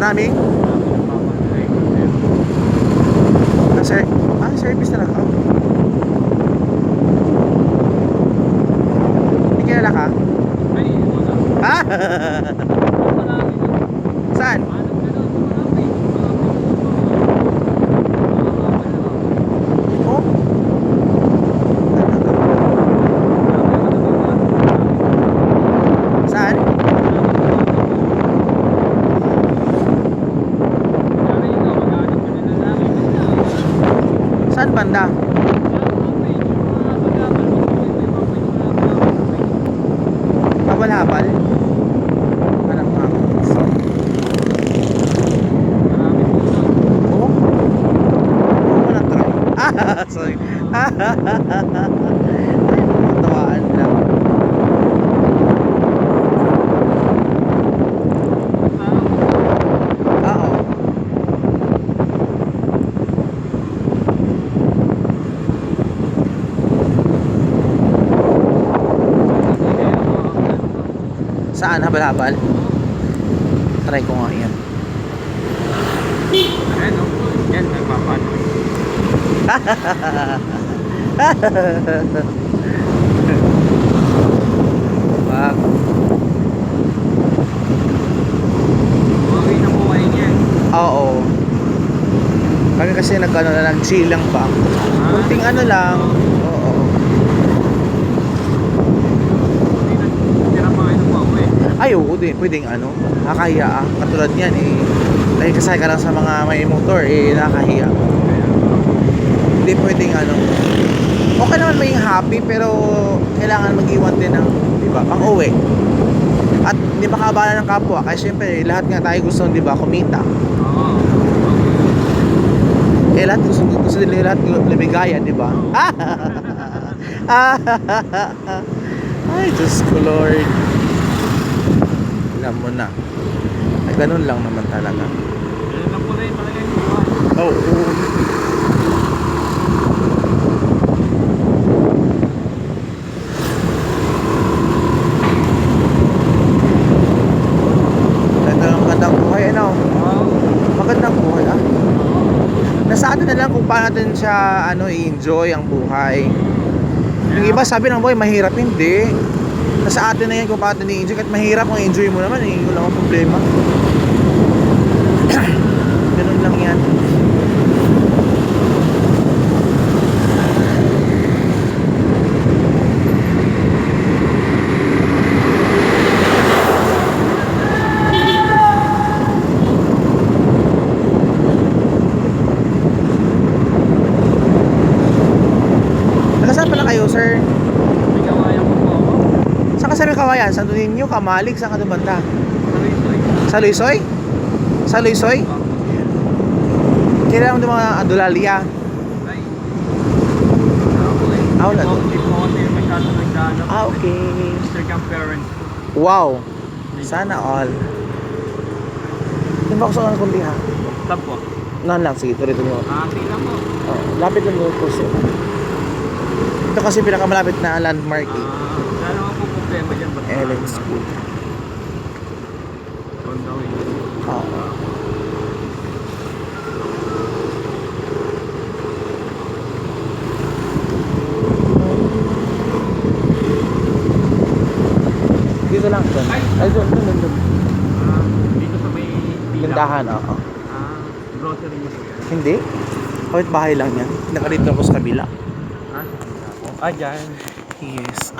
Maraming? Service talaga. May kilala ka? Ha? Saan? Oh? Saan? Saan banda? Habal-habal? Alam mo ako. Oh? Huwag mo lang try. Sorry. Tawaan lang. Oo. Saan? Habal-habal? Try ko nga yan. Ayan o, yan nagpapan. Wag. Buhay na buhay niyan. Oo. Kami kasi nag-chill lang pa. Kunting ano lang. Oo. Tira pa kayo ng buhay. Ay, oo din. Pwedeng ano. Nakakahiya ah. Katulad yan eh. Dahil kasay ka lang sa mga may motor eh. Nakakahiya. Hindi pwedeng ano. Okay naman maging happy pero kailangan mag-iwan din ng, di ba, pang uwi. At hindi makabala ng kapwa. Kasi syempre lahat nga tayo gusto, di ba, kumita. Oo. Eh lahat gusto nila lahat lumigaya, di ba? Ay, Diyos ko Lord. Alam mo na. Ay, ganun lang naman talaga. Ganun lang pala yung talaga yung buhay. Oh, oh. Ito lang magandang buhay, ano? Wow. Magandang buhay, ah. Nasa atin na lang kung paano natin siya i-enjoy ang buhay. Yung iba sabi ng buhay mahirap, hindi. Nasa atin na yan kung paano natin i-enjoy. Kahit mahirap kung i-enjoy mo naman, wala akong problema. Ganun lang yan. Saan pala kayo, sir? May kawayan ko po ako. Saan ka sa may kawayan? Santo Niño, Kamalig, saan ka banda? Sa Luisoy. Sa Luisoy? Sa Luisoy? Kailangan mo mga Adulalia. Ay. Ako eh. Wala. Hindi po kasi masyado nagdaan ako. Okay. Mr. Camp Parents. Wow. Sana all. Yung ba gusto ka ng kundi ha? Stop po. Nan lang, sige, tuloy mo. Sige lang po. Oh, lapit lang doon po siya. Ito kasi pinakamalapit na landmark eh. Lalo nga po problema dyan. Ellen School. On the way. Oo. Dito lang doon. Ay, doon. Dito sa may Tindahan, oo. Grocery niyo po yan. Hindi. Kawit bahay lang yan. Nakalito ako sa kabila. Dyan. Yes.